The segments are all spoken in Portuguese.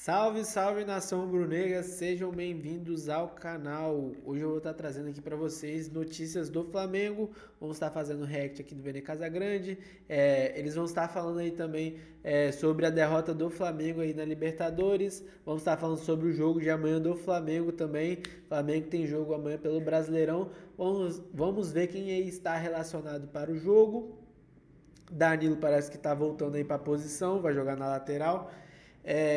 Salve, salve nação brunegra, sejam bem-vindos ao canal. Hoje eu vou estar trazendo aqui para vocês notícias do Flamengo. Vamos estar fazendo react aqui do Vene Casagrande. Eles vão estar falando aí também sobre a derrota do Flamengo aí na Libertadores. Vamos estar falando sobre o jogo de amanhã do Flamengo também. O Flamengo tem jogo amanhã pelo Brasileirão. Vamos ver quem aí está relacionado para o jogo. Danilo parece que está voltando aí para a posição, vai jogar na lateral.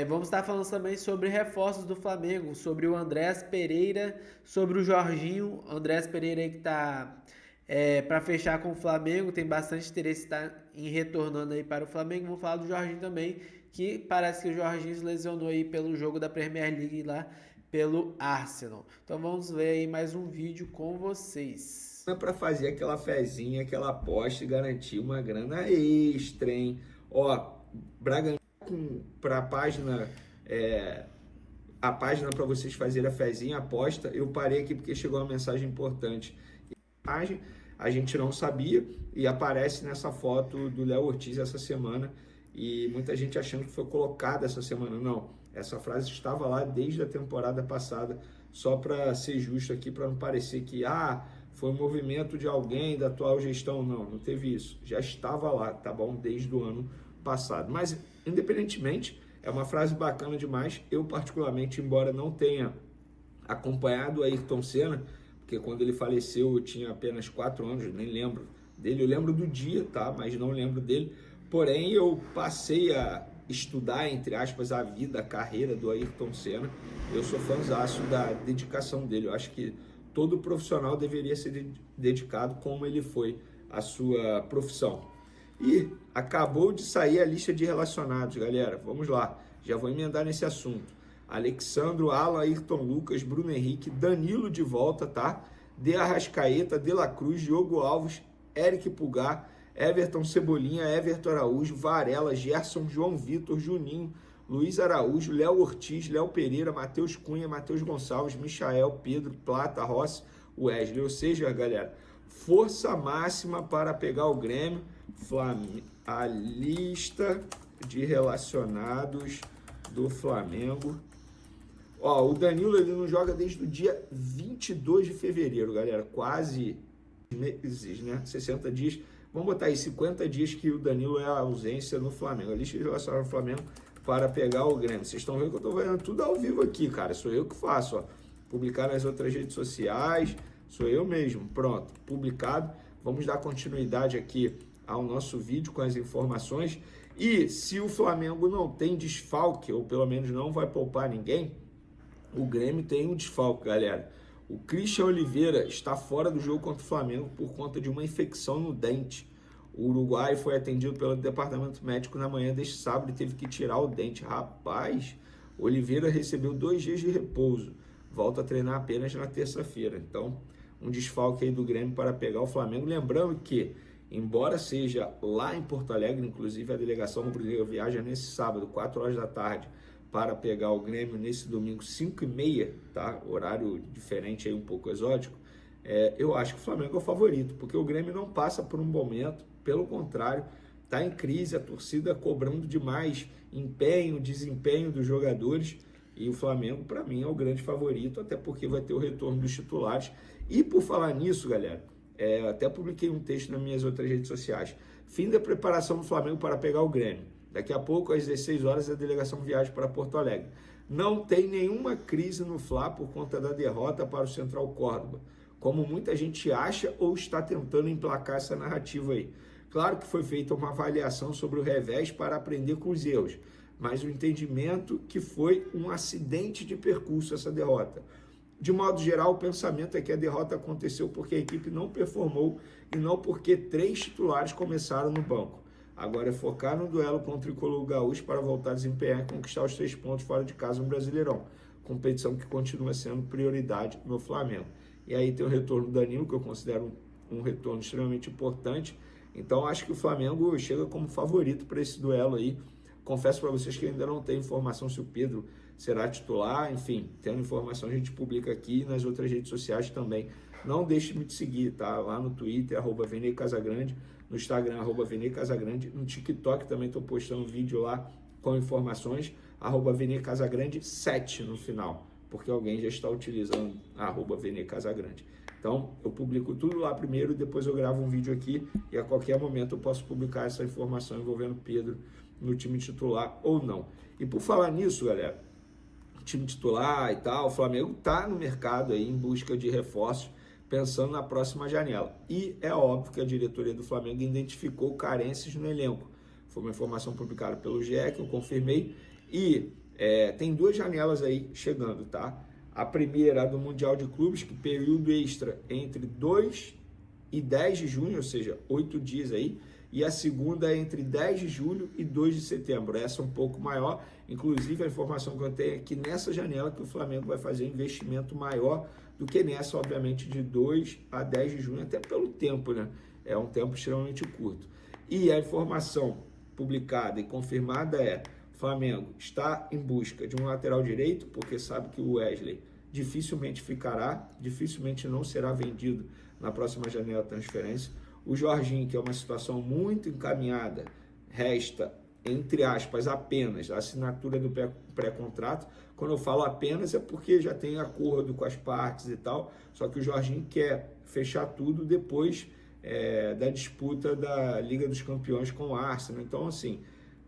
Vamos estar falando também sobre reforços do Flamengo, sobre o Andréas Pereira, sobre o Jorginho. Andréas Pereira aí que está para fechar com o Flamengo, tem bastante interesse em retornando aí para o Flamengo. Vamos falar do Jorginho também, que parece que o Jorginho se lesionou aí pelo jogo da Premier League lá pelo Arsenal. Então vamos ver aí mais um vídeo com vocês. Para fazer aquela fezinha, aquela aposta e garantir uma grana extra, hein? Ó, Bragantino para a página para vocês fazerem a fezinha, a aposta, eu parei aqui porque chegou uma mensagem importante. A gente não sabia e aparece nessa foto do Léo Ortiz essa semana e muita gente achando que foi colocada essa semana. Não, essa frase estava lá desde a temporada passada, só para ser justo aqui, para não parecer que foi um movimento de alguém da atual gestão. Não teve isso, já estava lá, tá bom? Desde o ano passado. Mas, independentemente, é uma frase bacana demais. Eu, particularmente, embora não tenha acompanhado o Ayrton Senna, porque quando ele faleceu eu tinha apenas 4 anos, nem lembro dele. Eu lembro do dia, tá? Mas não lembro dele. Porém, eu passei a estudar, entre aspas, a vida, a carreira do Ayrton Senna. Eu sou fãzaço da dedicação dele. Eu acho que todo profissional deveria ser dedicado como ele foi à sua profissão. E acabou de sair a lista de relacionados, galera. Vamos lá, já vou emendar nesse assunto. Alexandro, Alan, Ayrton Lucas, Bruno Henrique, Danilo de volta, tá? De Arrascaeta, De La Cruz, Diogo Alves, Eric Pulgar, Everton Cebolinha, Everton Araújo, Varela, Gerson, João Vitor, Juninho, Luiz Araújo, Léo Ortiz, Léo Pereira, Matheus Cunha, Matheus Gonçalves, Michael, Pedro, Plata, Rossi, Wesley. Ou seja, galera, força máxima para pegar o Grêmio. A lista de relacionados do Flamengo. Ó, o Danilo ele não joga desde o dia 22 de fevereiro, galera. Quase meses, né? 60 dias. Vamos botar aí 50 dias que o Danilo é a ausência no Flamengo. A lista de relacionados do Flamengo para pegar o Grêmio. Vocês estão vendo que eu estou fazendo tudo ao vivo aqui, cara. Sou eu que faço, ó. Publicar nas outras redes sociais. Sou eu mesmo. Pronto, publicado. Vamos dar continuidade aqui ao nosso vídeo com as informações. E se o Flamengo não tem desfalque, ou pelo menos não vai poupar ninguém, o Grêmio tem um desfalque, galera. O Christian Oliveira está fora do jogo contra o Flamengo por conta de uma infecção no dente. O Uruguai foi atendido pelo departamento médico na manhã deste sábado e teve que tirar o dente. Rapaz, Oliveira recebeu 2 dias de repouso. Volta a treinar apenas na terça-feira. Então, um desfalque aí do Grêmio para pegar o Flamengo. Lembrando que, embora seja lá em Porto Alegre, inclusive a delegação rubro-negra viaja nesse sábado, 4 horas da tarde, para pegar o Grêmio nesse domingo, 5h30, tá? Horário diferente aí, um pouco exótico. Eu acho que o Flamengo é o favorito, porque o Grêmio não passa por um bom momento, pelo contrário, está em crise, a torcida cobrando demais empenho, desempenho dos jogadores, e o Flamengo, para mim, é o grande favorito, até porque vai ter o retorno dos titulares. E por falar nisso, galera, até publiquei um texto nas minhas outras redes sociais. Fim da preparação do Flamengo para pegar o Grêmio. Daqui a pouco, às 16 horas, a delegação viaja para Porto Alegre. Não tem nenhuma crise no Fla por conta da derrota para o Central Córdoba, como muita gente acha ou está tentando emplacar essa narrativa aí. Claro que foi feita uma avaliação sobre o revés para aprender com os erros, mas o entendimento que foi um acidente de percurso essa derrota. De modo geral, o pensamento é que a derrota aconteceu porque a equipe não performou e não porque 3 titulares começaram no banco. Agora é focar no duelo contra o Tricolor Gaúcho para voltar a desempenhar e conquistar os 3 pontos fora de casa no Brasileirão, competição que continua sendo prioridade no Flamengo. E aí tem o retorno do Danilo, que eu considero um retorno extremamente importante. Então acho que o Flamengo chega como favorito para esse duelo aí. Confesso para vocês que ainda não tenho informação se o Pedro será titular, enfim, tendo informação a gente publica aqui e nas outras redes sociais também. Não deixe de me seguir, tá? Lá no Twitter, @VeneCasagrande, no Instagram, @VeneCasagrande, no TikTok também estou postando vídeo lá com informações. @VeneCasagrande7 no final, porque alguém já está utilizando @VeneCasagrande. Então, eu publico tudo lá primeiro, depois eu gravo um vídeo aqui e a qualquer momento eu posso publicar essa informação envolvendo Pedro no time titular ou não. E por falar nisso, galera, time titular e tal, o Flamengo está no mercado aí em busca de reforços, pensando na próxima janela. E é óbvio que a diretoria do Flamengo identificou carências no elenco. Foi uma informação publicada pelo GE, que eu confirmei. E tem 2 janelas aí chegando, tá? A primeira, a do Mundial de Clubes, que período extra entre 2 e 10 de junho, ou seja, 8 dias aí. E a segunda é entre 10 de julho e 2 de setembro. Essa é um pouco maior. Inclusive, a informação que eu tenho é que nessa janela que o Flamengo vai fazer investimento maior do que nessa, obviamente, de 2 a 10 de junho, até pelo tempo, né? É um tempo extremamente curto. E a informação publicada e confirmada é: o Flamengo está em busca de um lateral direito, porque sabe que o Wesley dificilmente ficará, dificilmente não será vendido na próxima janela de transferência. O Jorginho, que é uma situação muito encaminhada, resta, entre aspas, apenas a assinatura do pré-contrato. Quando eu falo apenas é porque já tem acordo com as partes e tal, só que o Jorginho quer fechar tudo depois da disputa da Liga dos Campeões com o Arsenal. Então, assim,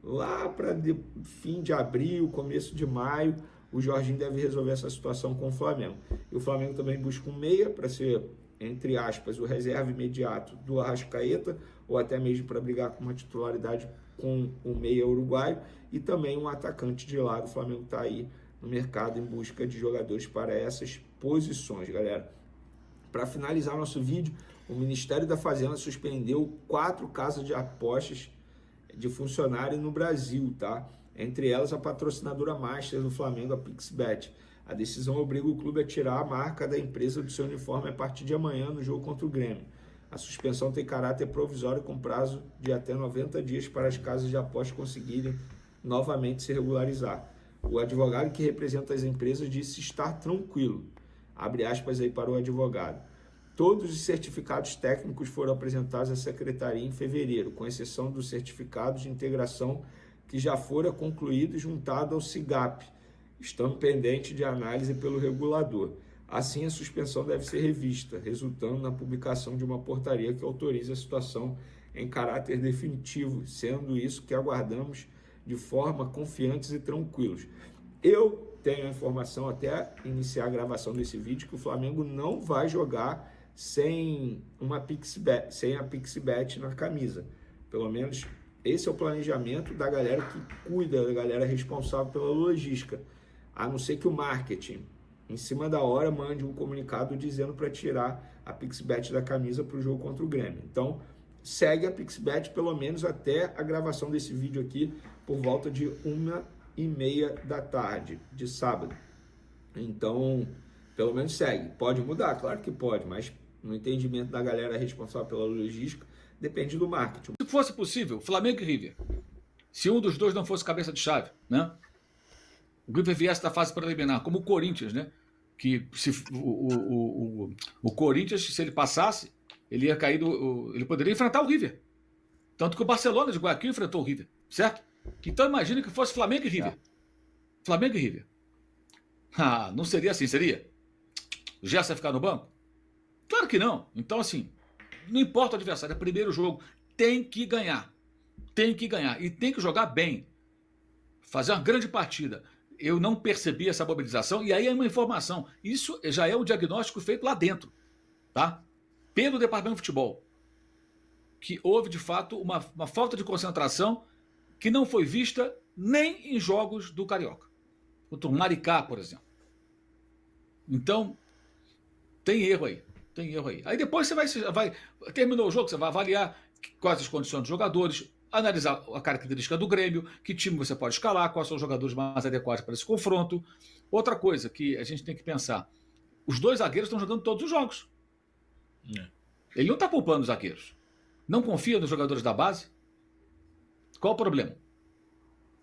lá para fim de abril, começo de maio, o Jorginho deve resolver essa situação com o Flamengo. E o Flamengo também busca um meia para ser, entre aspas, o reserva imediato do Arrascaeta, ou até mesmo para brigar com uma titularidade com o meia uruguaio, e também um atacante de lado. O Flamengo está aí no mercado em busca de jogadores para essas posições, galera. Para finalizar nosso vídeo, o Ministério da Fazenda suspendeu 4 casas de apostas de funcionário no Brasil, tá? Entre elas a patrocinadora master do Flamengo, a PixBet. A decisão obriga o clube a tirar a marca da empresa do seu uniforme a partir de amanhã no jogo contra o Grêmio. A suspensão tem caráter provisório com prazo de até 90 dias para as casas de apostas conseguirem novamente se regularizar. O advogado que representa as empresas disse estar tranquilo. Abre aspas aí para o advogado. Todos os certificados técnicos foram apresentados à secretaria em fevereiro, com exceção dos certificados de integração que já foram concluídos e juntados ao SIGAP, estando pendente de análise pelo regulador. Assim, a suspensão deve ser revista, resultando na publicação de uma portaria que autorize a situação em caráter definitivo, sendo isso que aguardamos de forma confiantes e tranquilos. Eu tenho a informação, até iniciar a gravação desse vídeo, que o Flamengo não vai jogar sem a PixBet na camisa. Pelo menos esse é o planejamento da galera que cuida, da galera responsável pela logística. A não ser que o marketing, em cima da hora, mande um comunicado dizendo para tirar a PixBet da camisa para o jogo contra o Grêmio. Então, segue a PixBet pelo menos até a gravação desse vídeo aqui, por volta de 1h30 da tarde, de sábado. Então, pelo menos segue. Pode mudar? Claro que pode, mas no entendimento da galera responsável pela logística, depende do marketing. Se fosse possível, Flamengo e River, se um dos dois não fosse cabeça de chave, né? O River viesse da fase preliminar, como o Corinthians, né? Que se o Corinthians, se ele passasse, ele ia cair ele poderia enfrentar o River. Tanto que o Barcelona de Guayaquil enfrentou o River, certo? Então imagine que fosse Flamengo e River. Flamengo e River. Ah, não seria assim, seria? O Gerson ia ficar no banco? Claro que não. Então, assim, não importa o adversário, é primeiro jogo, tem que ganhar. Tem que ganhar. E tem que jogar bem. Fazer uma grande partida. Eu não percebi essa mobilização, e aí é uma informação. Isso já é um diagnóstico feito lá dentro, tá? Pelo departamento de futebol. Que houve, de fato, uma falta de concentração que não foi vista nem em jogos do Carioca. Contra o Maricá, por exemplo. Então, tem erro aí. Tem erro aí. Aí depois você vai terminou o jogo, você vai avaliar quais as condições dos jogadores, analisar a característica do Grêmio, que time você pode escalar, quais são os jogadores mais adequados para esse confronto. Outra coisa que a gente tem que pensar, os 2 zagueiros estão jogando todos os jogos. Ele não está poupando os zagueiros. Não confia nos jogadores da base? Qual o problema?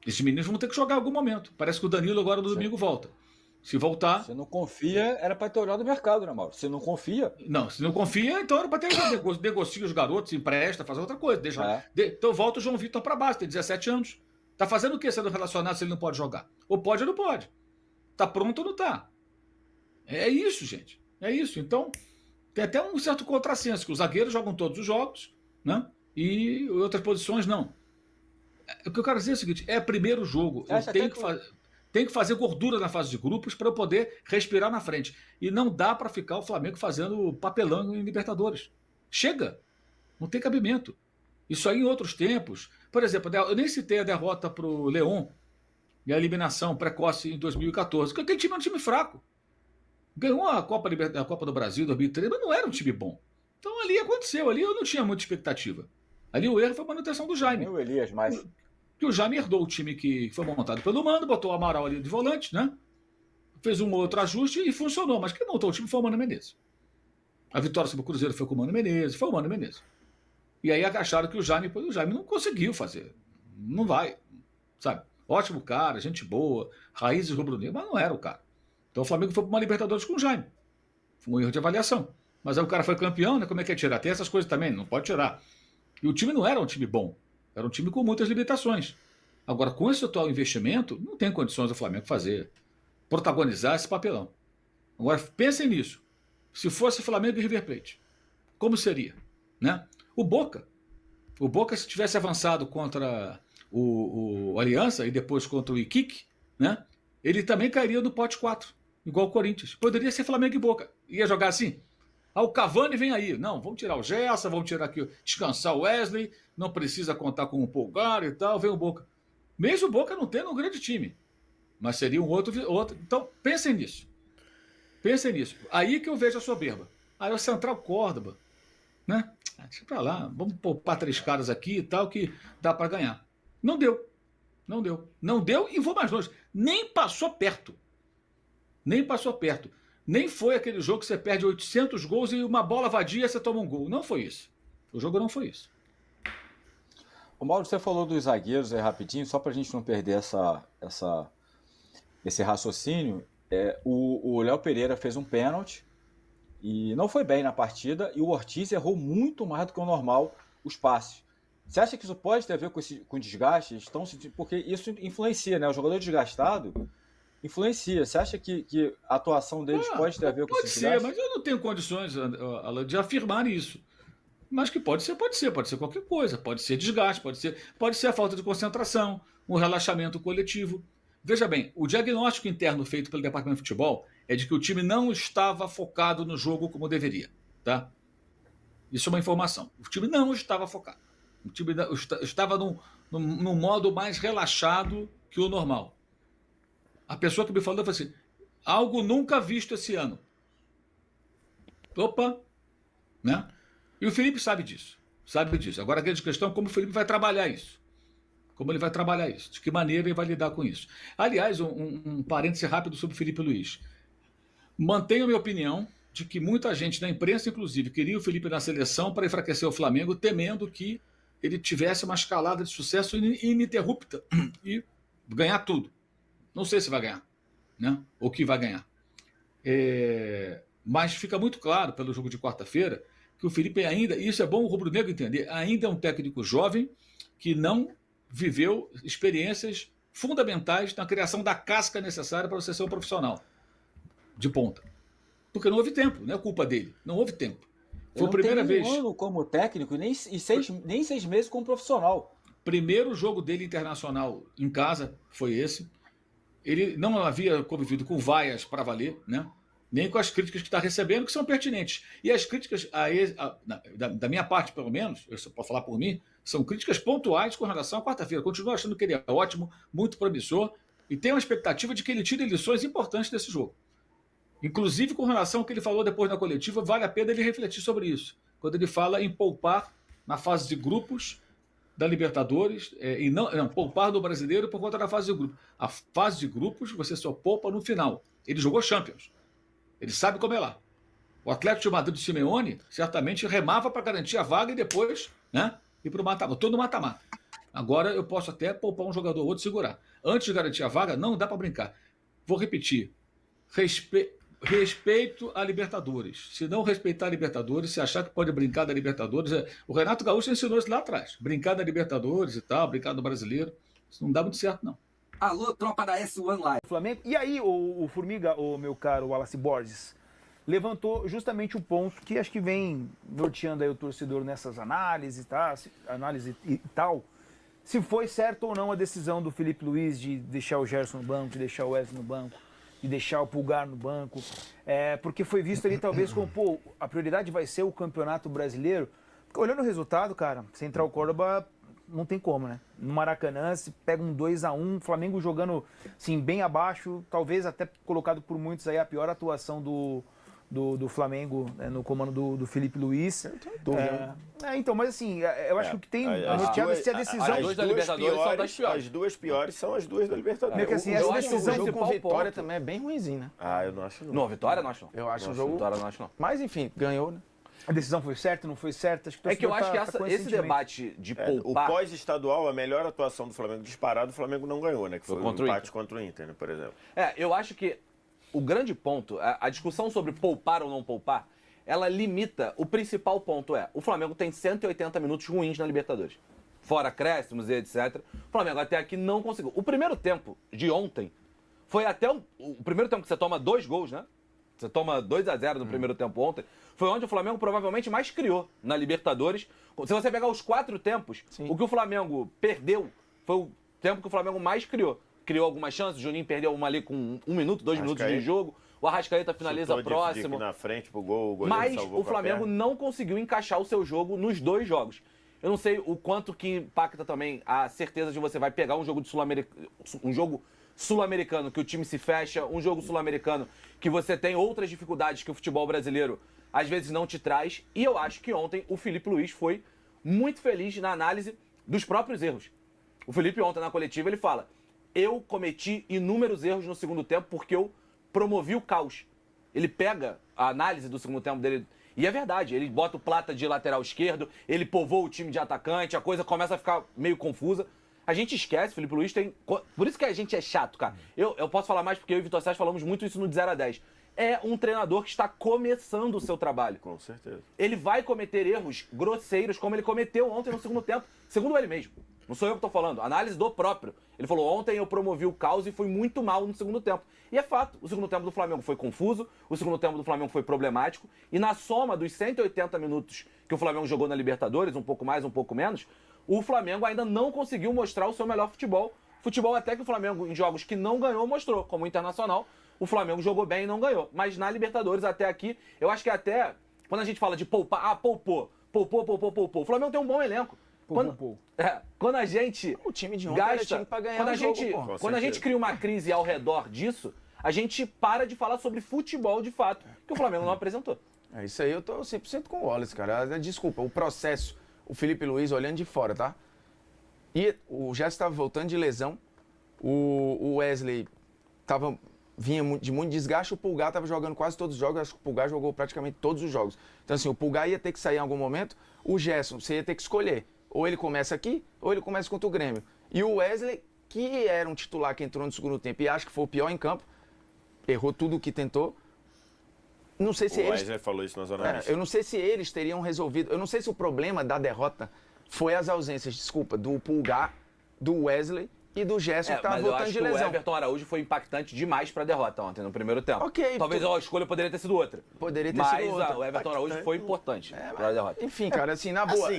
Esses meninos vão ter que jogar em algum momento. Parece que o Danilo agora no domingo volta. Se voltar... Se não confia, era para ter olhado o mercado, né, Mauro? Se não confia... Não, se não confia, então era para ter... Negocia os garotos, empresta, faz outra coisa. Então volta o João Vitor para base, tem 17 anos. Tá fazendo o quê sendo relacionado se ele não pode jogar? Ou pode ou não pode. Tá pronto ou não tá? É isso, gente. É isso. Então, tem até um certo contrassenso, que os zagueiros jogam todos os jogos, né? E outras posições não. O que eu quero dizer é o seguinte: é primeiro jogo. Eu tenho que fazer gordura na fase de grupos para eu poder respirar na frente. E não dá para ficar o Flamengo fazendo papelão em Libertadores. Chega. Não tem cabimento. Isso aí em outros tempos. Por exemplo, eu nem citei a derrota para o León e a eliminação precoce em 2014. Porque aquele time é um time fraco. Ganhou a Copa do Brasil em 2013, mas não era um time bom. Então ali aconteceu. Ali eu não tinha muita expectativa. Ali o erro foi a manutenção do Jaime. Nem o Elias mais. Que o Jaime herdou o time que foi montado pelo Mano, botou o Amaral ali de volante, né? Fez um outro ajuste e funcionou. Mas quem montou o time foi o Mano Menezes. A vitória sobre o Cruzeiro foi com o Mano Menezes, foi o Mano Menezes. E aí acharam que o Jaime não conseguiu fazer. Não vai, sabe? Ótimo cara, gente boa, raízes rubro-negras, mas não era o cara. Então o Flamengo foi para uma Libertadores com o Jaime. Foi um erro de avaliação. Mas aí o cara foi campeão, né? Como é que é tirar? Tem essas coisas também, não pode tirar. E o time não era um time bom. Era um time com muitas limitações. Agora, com esse atual investimento, não tem condições do Flamengo protagonizar esse papelão. Agora, pensem nisso. Se fosse Flamengo e River Plate, como seria? Né? O Boca, se tivesse avançado contra o Aliança e depois contra o Iquique, né? Ele também cairia no pote 4, igual o Corinthians. Poderia ser Flamengo e Boca. Ia jogar assim? O Cavani vem aí. Não, vamos tirar o Gerson, vamos tirar aqui, descansar o Wesley, não precisa contar com o Pulgar e tal, vem o Boca. Mesmo o Boca não tendo um grande time, mas seria um outro. Então, pensem nisso. Pensem nisso. Aí que eu vejo a soberba. Aí o Central Córdoba, né? Deixa pra lá, vamos poupar 3 caras aqui e tal, que dá para ganhar. Não deu. Não deu. Não deu e vou mais longe. Nem passou perto. Nem passou perto. Nem foi aquele jogo que você perde 800 gols e uma bola vadia você toma um gol. Não foi isso. O jogo não foi isso. O Mauro, você falou dos zagueiros aí rapidinho, só para a gente não perder esse raciocínio. O Léo Pereira fez um pênalti e não foi bem na partida, e o Ortiz errou muito mais do que o normal os passes. Você acha que isso pode ter a ver com desgaste? Porque isso influencia, né? O jogador desgastado influencia. Você acha que a atuação deles pode ter a ver com esse desgaste? Pode ser, mas eu não tenho condições, Alan, de afirmar isso. Mas que pode ser qualquer coisa. Pode ser desgaste, pode ser a falta de concentração, um relaxamento coletivo. Veja bem, o diagnóstico interno feito pelo Departamento de Futebol é de que o time não estava focado no jogo como deveria. Tá? Isso é uma informação. O time não estava focado. O time estava num modo mais relaxado que o normal. A pessoa que me falou falou assim: algo nunca visto esse ano. Opa! Né? E o Felipe sabe disso. Agora a grande questão é como o Felipe vai trabalhar isso. Como ele vai trabalhar isso. De que maneira ele vai lidar com isso. Aliás, um parêntese rápido sobre o Felipe Luiz. Mantenho a minha opinião de que muita gente na imprensa, inclusive, queria o Felipe na seleção para enfraquecer o Flamengo, temendo que ele tivesse uma escalada de sucesso ininterrupta e ganhar tudo. Não sei se vai ganhar, né? Ou que vai ganhar. Mas fica muito claro pelo jogo de quarta-feira que o Felipe ainda, e isso é bom o rubro-negro entender, ainda é um técnico jovem que não viveu experiências fundamentais na criação da casca necessária para você ser um profissional de ponta. Porque não houve tempo, não é culpa dele, não houve tempo. Foi a primeira vez. Um ano como técnico e nem 6 meses como profissional. Primeiro jogo dele internacional em casa foi esse. Ele não havia convivido com vaias para valer, né? Nem com as críticas que está recebendo, que são pertinentes. E as críticas, da minha parte, pelo menos, eu só posso falar por mim, são críticas pontuais com relação à quarta-feira. Continuo achando que ele é ótimo, muito promissor, e tenho a expectativa de que ele tire lições importantes desse jogo. Inclusive, com relação ao que ele falou depois na coletiva, vale a pena ele refletir sobre isso. Quando ele fala em poupar na fase de grupos da Libertadores, e não poupar do Brasileiro por conta da fase de grupos. A fase de grupos você só poupa no final. Ele jogou Champions. Ele sabe como é lá. O Atlético de Madrid do Simeone certamente remava para garantir a vaga e depois, né, ir para o mata-mata. Todo mata-mata. Agora eu posso até poupar um jogador ou outro e segurar. Antes de garantir a vaga, não dá para brincar. Vou repetir. Respeito a Libertadores. Se não respeitar a Libertadores, se achar que pode brincar da Libertadores... O Renato Gaúcho ensinou isso lá atrás. Brincar da Libertadores e tal, brincar do Brasileiro. Isso não dá muito certo, não. Alô, tropa da S1 Live. Flamengo. E aí, o Formiga, o meu caro Wallace Borges, levantou justamente o ponto que acho que vem norteando aí o torcedor nessas análises, tá? Análise e tal. Se foi certo ou não a decisão do Felipe Luiz de deixar o Gerson no banco, de deixar o Wesley no banco, de deixar o Pulgar no banco. Porque foi visto ali talvez como, pô, a prioridade vai ser o Campeonato Brasileiro. Porque olhando o resultado, cara, Central Córdoba não tem como, né? No Maracanã, se pega um 2-1, Flamengo jogando assim, bem abaixo, talvez até colocado por muitos aí a pior atuação do Flamengo, né, no comando do Felipe Luiz. Então, mas assim, eu acho que o que tem norteado é se a decisão... As duas da Libertadores são das piores. As duas piores são as duas da Libertadores. Meio que assim, essa decisão o jogo com Vitória também é bem ruimzinho, né? Eu não acho não. Não, Vitória não acho não. Eu acho o o jogo... jogo... Vitória não acho não. Mas enfim, ganhou, né? A decisão foi certa, não foi certa? Acho que é que eu acho que com esse debate de poupar... O pós-estadual, a melhor atuação do Flamengo disparado, o Flamengo não ganhou, né? Que foi o empate contra o Inter, né, por exemplo. Eu acho que o grande ponto, a discussão sobre poupar ou não poupar, ela limita, o principal ponto o Flamengo tem 180 minutos ruins na Libertadores. Fora acréscimos e etc. O Flamengo até aqui não conseguiu. O primeiro tempo de ontem foi até o primeiro tempo que você toma 2 gols, né? Você toma 2-0 no primeiro tempo ontem. Foi onde o Flamengo provavelmente mais criou na Libertadores. Se você pegar os 4 tempos, o que o Flamengo perdeu foi o tempo que o Flamengo mais criou. Criou algumas chances, o Juninho perdeu uma ali com 1 minuto, 2 minutos de jogo. O Arrascaeta finaliza próximo. Na frente pro gol, o mas o Flamengo não conseguiu encaixar o seu jogo nos 2 jogos. Eu não sei o quanto que impacta também a certeza de você vai pegar um jogo sul-americano que o time se fecha, um jogo sul-americano que você tem outras dificuldades que o futebol brasileiro às vezes não te traz. E eu acho que ontem o Felipe Luiz foi muito feliz na análise dos próprios erros. O Felipe ontem na coletiva ele fala: eu cometi inúmeros erros no segundo tempo porque eu promovi o caos. Ele pega a análise do segundo tempo dele, e é verdade, ele bota o Plata de lateral esquerdo, ele povoa o time de atacante, a coisa começa a ficar meio confusa. A gente esquece, Felipe Luiz tem... Por isso que a gente é chato, cara. Eu posso falar mais porque eu e o Vitor Sérgio falamos muito isso no de 0 a 10. É um treinador que está começando o seu trabalho. Com certeza. Ele vai cometer erros grosseiros como ele cometeu ontem no segundo tempo, segundo ele mesmo. Não sou eu que estou falando, análise do próprio. Ele falou: ontem eu promovi o caos e fui muito mal no segundo tempo. E é fato, o segundo tempo do Flamengo foi confuso, o segundo tempo do Flamengo foi problemático, e na soma dos 180 minutos que o Flamengo jogou na Libertadores, um pouco mais, um pouco menos, o Flamengo ainda não conseguiu mostrar o seu melhor futebol. Futebol até que o Flamengo, em jogos que não ganhou, mostrou, como o Internacional. O Flamengo jogou bem e não ganhou. Mas na Libertadores, até aqui, eu acho que até, quando a gente fala de poupar, poupou. O Flamengo tem um bom elenco. Quando a gente o time de ontem gasta, era time pra ganhar quando a gente cria uma crise ao redor disso, a gente para de falar sobre futebol de fato, que o Flamengo não apresentou. É isso aí, eu tô 100% com o Wallace, cara. Desculpa, o processo, o Felipe Luiz olhando de fora, tá? E o Gerson estava voltando de lesão, o Wesley vinha de muito desgaste, o Pulgar estava jogando quase todos os jogos, acho que o Pulgar jogou praticamente todos os jogos. Então assim, o Pulgar ia ter que sair em algum momento, o Gerson, você ia ter que escolher. Ou ele começa aqui, ou ele começa contra o Grêmio. E o Wesley, que era um titular que entrou no segundo tempo e acho que foi o pior em campo, errou tudo o que tentou. Não sei se o Wesley falou isso nas análises. Eu não sei se eles teriam resolvido. Eu não sei se o problema da derrota foi as ausências, do Pulgar, do Wesley e do Gerson, que estava voltando de lesão. O Everton Araújo foi impactante demais para a derrota ontem, no primeiro tempo. Ok. Talvez a escolha poderia ter sido outra. Poderia ter sido outra. Mas o Everton Araújo foi importante para a derrota. Enfim, cara, assim, na boa,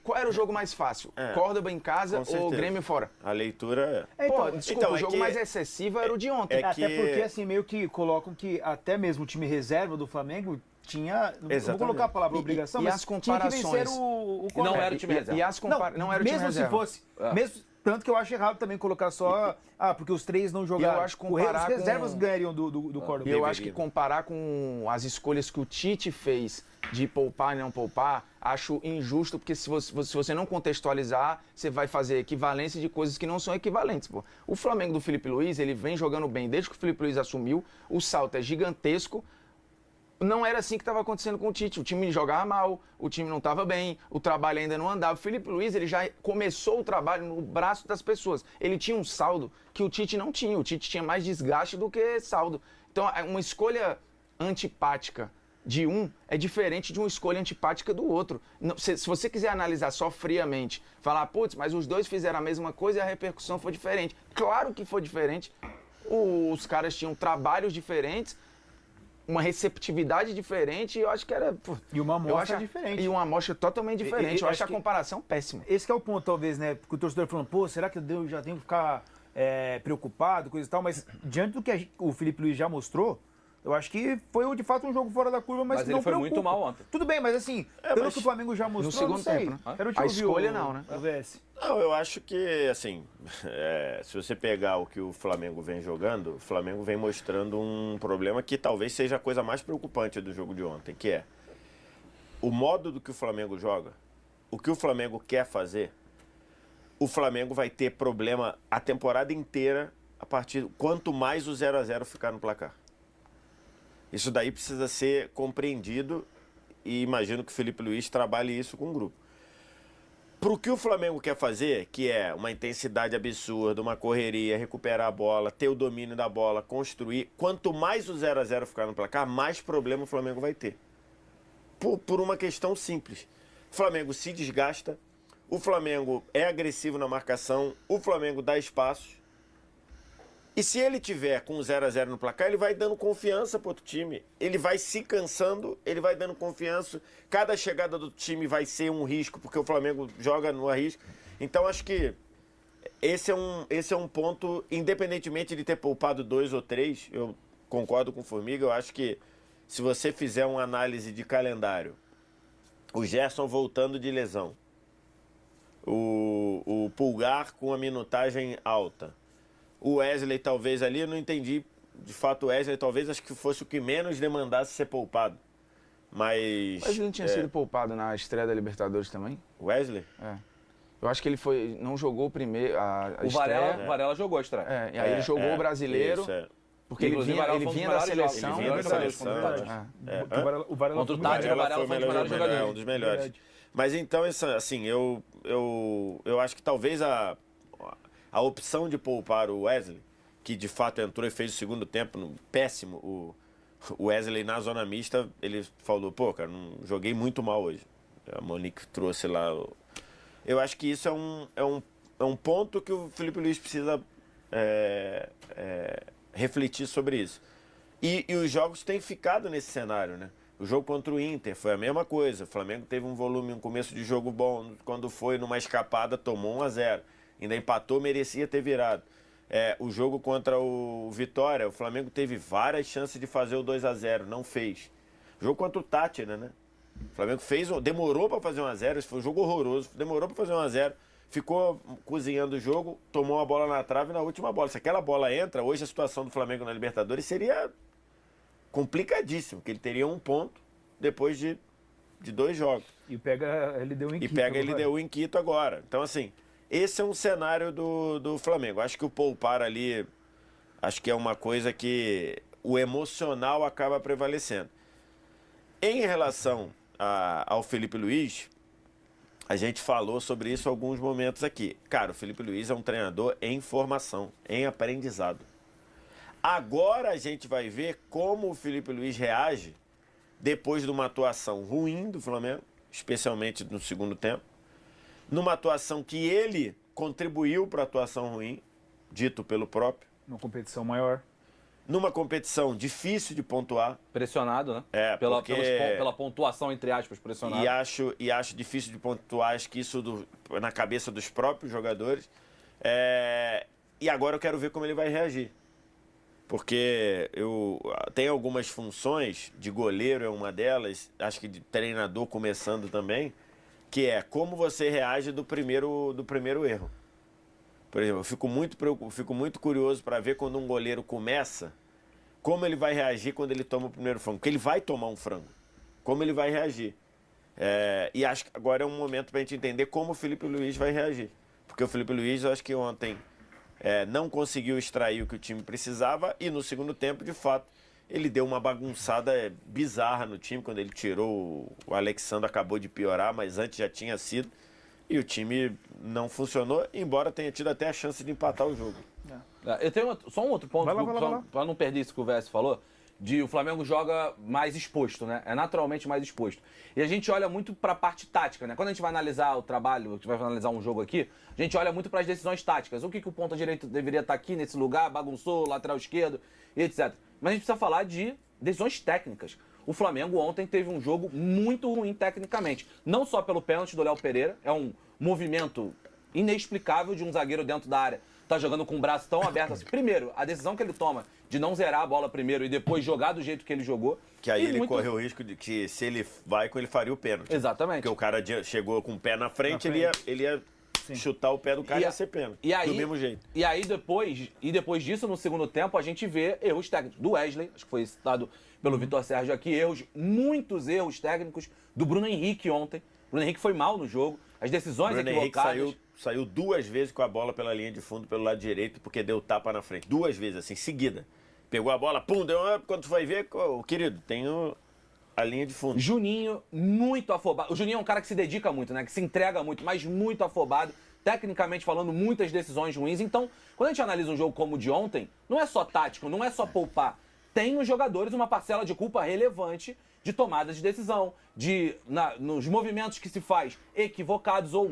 qual era o jogo mais fácil? Córdoba em casa ou Grêmio fora? A leitura é... Desculpa, o jogo mais excessivo era o de ontem. Até porque, assim, meio que colocam que até mesmo o time reserva do Flamengo tinha... Não vou colocar a palavra obrigação, mas as comparações... tinha que vencer o Córdoba. Não era o time reserva. Não era o time reserva. Mesmo se fosse... Mesmo, tanto que eu acho errado também colocar só... porque os 3 não jogaram. Eu acho que comparar os reservas ganhariam do Córdoba. Eu acho que comparar com as escolhas que o Tite fez de poupar e não poupar, acho injusto, porque se você não contextualizar, você vai fazer equivalência de coisas que não são equivalentes. Pô. O Flamengo do Felipe Luiz, ele vem jogando bem desde que o Felipe Luiz assumiu, o salto é gigantesco. Não era assim que estava acontecendo com o Tite. O time jogava mal, o time não estava bem, o trabalho ainda não andava. O Felipe Luiz, ele já começou o trabalho no braço das pessoas. Ele tinha um saldo que o Tite não tinha. O Tite tinha mais desgaste do que saldo. Então, é uma escolha antipática de um é diferente de uma escolha antipática do outro. Se você quiser analisar só friamente, falar, putz, mas os dois fizeram a mesma coisa e a repercussão foi diferente. Claro que foi diferente. Os caras tinham trabalhos diferentes, uma receptividade diferente, e eu acho que era... E uma amostra diferente. E uma amostra totalmente diferente. Eu acho a comparação péssima. Esse que é o ponto, talvez, né? Porque o torcedor falando, pô, será que eu já tenho que ficar preocupado, coisa e tal? Mas diante do que o Filipe Luís já mostrou, eu acho que foi de fato um jogo fora da curva, mas ele não foi preocupa. muito mal ontem. Tudo bem, mas assim, pelo que o Flamengo já mostrou, no segundo não sei. tempo, né? Quero te A ouvir, escolha não, né? O VS. Não, eu acho que, assim, se você pegar o que o Flamengo vem jogando, o Flamengo vem mostrando um problema que talvez seja a coisa mais preocupante do jogo de ontem, que é o modo do que o Flamengo joga, o que o Flamengo quer fazer, o Flamengo vai ter problema a temporada inteira a partir quanto mais o 0-0 ficar no placar. Isso daí precisa ser compreendido e imagino que o Filipe Luís trabalhe isso com o grupo. Para o que o Flamengo quer fazer, que é uma intensidade absurda, uma correria, recuperar a bola, ter o domínio da bola, construir, quanto mais o 0-0 ficar no placar, mais problema o Flamengo vai ter. Por uma questão simples. O Flamengo se desgasta, o Flamengo é agressivo na marcação, o Flamengo dá espaços. E se ele tiver com 0-0 no placar, ele vai dando confiança para outro time. Ele vai se cansando, ele vai dando confiança. Cada chegada do time vai ser um risco, porque o Flamengo joga no risco. Então, acho que esse é um ponto, independentemente de ter poupado 2 ou 3, eu concordo com o Formiga, eu acho que se você fizer uma análise de calendário, o Gerson voltando de lesão, o Pulgar com a minutagem alta, o Wesley talvez ali, eu não entendi, de fato o Wesley talvez acho que fosse o que menos demandasse ser poupado. Mas ele não tinha sido poupado na estreia da Libertadores também? Wesley? É. Eu acho que ele não jogou primeiro a O estreia. Varela jogou a estreia. E aí ele jogou o brasileiro. Isso, porque ele vinha da seleção. Ele vinha da seleção. O Varela Contra o Tátira, o Varela foi um dos melhores jogadores. Um dos melhores. Mas então, assim, eu acho que talvez a opção de poupar o Wesley, que de fato entrou e fez o segundo tempo péssimo, o Wesley na zona mista, ele falou, pô, cara, não joguei muito mal hoje. A Monique trouxe lá. Eu acho que isso é um ponto que o Filipe Luís precisa refletir sobre isso. E os jogos têm ficado nesse cenário, né? O jogo contra o Inter foi a mesma coisa. O Flamengo teve um volume, um começo de jogo bom. Quando foi numa escapada, tomou 1-0. Ainda empatou, merecia ter virado. O jogo contra o Vitória, o Flamengo teve várias chances de fazer o 2-0, não fez. O jogo contra o Tátira, né? O Flamengo demorou para fazer 1-0, esse foi um jogo horroroso, demorou para fazer 1-0, ficou cozinhando o jogo, tomou a bola na trave na última bola. Se aquela bola entra, hoje a situação do Flamengo na Libertadores seria complicadíssimo, porque ele teria 1 ponto depois de 2 jogos. E pega LDU em Quito. E pega LDU em Quito agora. Então, assim, esse é um cenário do Flamengo. Acho que o poupar ali, acho que é uma coisa que o emocional acaba prevalecendo. Em relação ao Filipe Luís, a gente falou sobre isso alguns momentos aqui. Cara, o Filipe Luís é um treinador em formação, em aprendizado. Agora a gente vai ver como o Filipe Luís reage depois de uma atuação ruim do Flamengo, especialmente no segundo tempo, numa atuação que ele contribuiu para a atuação ruim, dito pelo próprio. Uma competição maior. Numa competição difícil de pontuar. Pressionado, né? Pela pontuação, entre aspas, pressionado. E acho difícil de pontuar, acho que isso na cabeça dos próprios jogadores. E agora eu quero ver como ele vai reagir. Porque tem algumas funções, de goleiro é uma delas, acho que de treinador começando também, que é como você reage do primeiro erro. Por exemplo, eu fico muito curioso para ver quando um goleiro começa, como ele vai reagir quando ele toma o primeiro frango. Porque ele vai tomar um frango. Como ele vai reagir. E acho que agora é um momento para a gente entender como o Filipe Luís vai reagir. Porque o Filipe Luís, eu acho que ontem não conseguiu extrair o que o time precisava e no segundo tempo, de fato, ele deu uma bagunçada bizarra no time, quando ele tirou o Alexandre, acabou de piorar, mas antes já tinha sido. E o time não funcionou, embora tenha tido até a chance de empatar o jogo. Eu tenho só um outro ponto, para não perder isso que o VS falou, o Flamengo joga mais exposto, né? É naturalmente mais exposto. E a gente olha muito para a parte tática, né? Quando a gente vai analisar o trabalho, a gente vai analisar um jogo aqui, a gente olha muito para as decisões táticas. O que o ponta direito deveria estar aqui nesse lugar, bagunçou, lateral esquerdo e etc. Mas a gente precisa falar de decisões técnicas. O Flamengo ontem teve um jogo muito ruim tecnicamente. Não só pelo pênalti do Léo Pereira, é um movimento inexplicável de um zagueiro dentro da área. Tá jogando com o braço tão aberto assim. Primeiro, a decisão que ele toma de não zerar a bola primeiro e depois jogar do jeito que ele jogou. Que aí ele correu o risco de que se ele vai, ele faria o pênalti. Exatamente. Porque o cara chegou com o pé na frente, ele ia chutar o pé do cara e ia ser pênalti. Do mesmo jeito. E aí depois disso, no segundo tempo, a gente vê erros técnicos do Wesley, acho que foi citado pelo Vitor Sérgio aqui, muitos erros técnicos do Bruno Henrique ontem. O Bruno Henrique foi mal no jogo, as decisões Bruno equivocadas. Henrique saiu 2 vezes com a bola pela linha de fundo, pelo lado direito, porque deu tapa na frente. 2 vezes, assim, seguida. Pegou a bola, pum, deu uma... Quando tu vai ver, querido, tem a linha de fundo. Juninho, muito afobado. O Juninho é um cara que se dedica muito, né? Que se entrega muito, mas muito afobado. Tecnicamente falando, muitas decisões ruins. Então, quando a gente analisa um jogo como o de ontem, não é só tático, não é só poupar. Tem nos jogadores uma parcela de culpa relevante de tomada de decisão, nos movimentos que se faz equivocados ou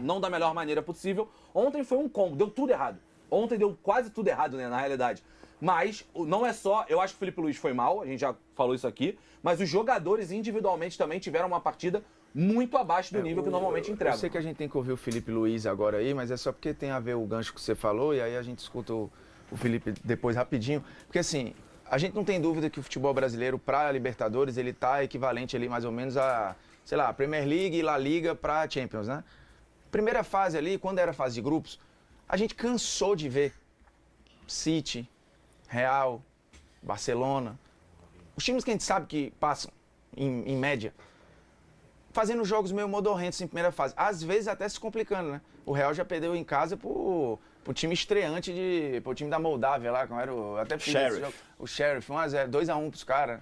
não da melhor maneira possível. Ontem foi um combo, deu tudo errado. Ontem deu quase tudo errado, né, na realidade. Mas não é só... Eu acho que o Felipe Luiz foi mal, a gente já falou isso aqui, mas os jogadores individualmente também tiveram uma partida muito abaixo do nível que normalmente entregam. Eu sei que a gente tem que ouvir o Felipe Luiz agora aí, mas é só porque tem a ver o gancho que você falou, e aí a gente escuta o Felipe depois rapidinho. Porque assim, a gente não tem dúvida que o futebol brasileiro para a Libertadores, ele tá equivalente ali mais ou menos a, sei lá, Premier League e La Liga para Champions, né? Primeira fase ali, quando era fase de grupos, a gente cansou de ver City, Real, Barcelona, os times que a gente sabe que passam, em média, fazendo jogos meio modorrentos em primeira fase. Às vezes até se complicando, né? O Real já perdeu em casa pro time estreante, pro time da Moldávia lá, como era o... Até Sheriff. O Sheriff, 1-0, 2-1 pros caras.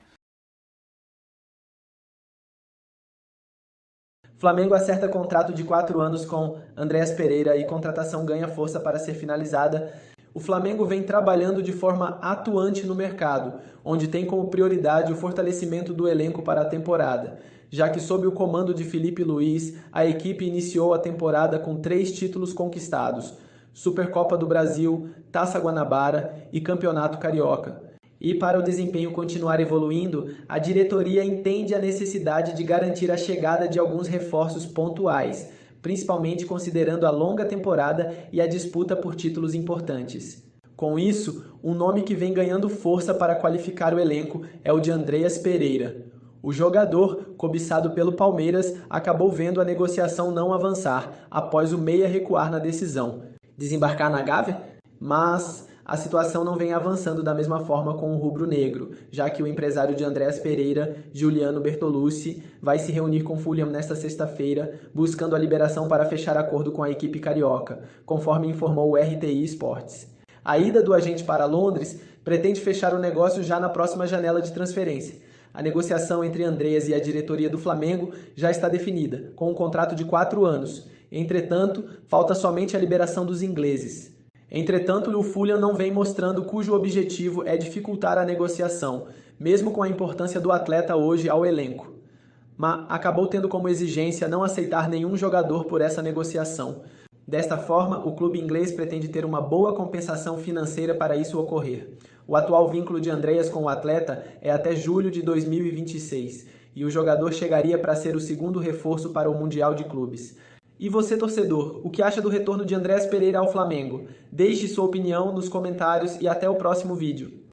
Flamengo acerta contrato de 4 anos com Andréas Pereira e contratação ganha força para ser finalizada. O Flamengo vem trabalhando de forma atuante no mercado, onde tem como prioridade o fortalecimento do elenco para a temporada, já que sob o comando de Felipe Luiz, a equipe iniciou a temporada com 3 títulos conquistados: Supercopa do Brasil, Taça Guanabara e Campeonato Carioca. E para o desempenho continuar evoluindo, a diretoria entende a necessidade de garantir a chegada de alguns reforços pontuais, principalmente considerando a longa temporada e a disputa por títulos importantes. Com isso, um nome que vem ganhando força para qualificar o elenco é o de Andréas Pereira. O jogador, cobiçado pelo Palmeiras, acabou vendo a negociação não avançar, após o meia recuar na decisão. Desembarcar na Gávea? Mas a situação não vem avançando da mesma forma com o rubro-negro, já que o empresário de Andréas Pereira, Giuliano Bertolucci, vai se reunir com Fulham nesta sexta-feira, buscando a liberação para fechar acordo com a equipe carioca, conforme informou o RTI Sports. A ida do agente para Londres pretende fechar o negócio já na próxima janela de transferência. A negociação entre Andréas e a diretoria do Flamengo já está definida, com um contrato de 4 anos. Entretanto, falta somente a liberação dos ingleses. Entretanto, o Fulham não vem mostrando cujo objetivo é dificultar a negociação, mesmo com a importância do atleta hoje ao elenco. Mas acabou tendo como exigência não aceitar nenhum jogador por essa negociação. Desta forma, o clube inglês pretende ter uma boa compensação financeira para isso ocorrer. O atual vínculo de Andréas com o atleta é até julho de 2026, e o jogador chegaria para ser o segundo reforço para o Mundial de Clubes. E você, torcedor, o que acha do retorno de Andréas Pereira ao Flamengo? Deixe sua opinião nos comentários e até o próximo vídeo.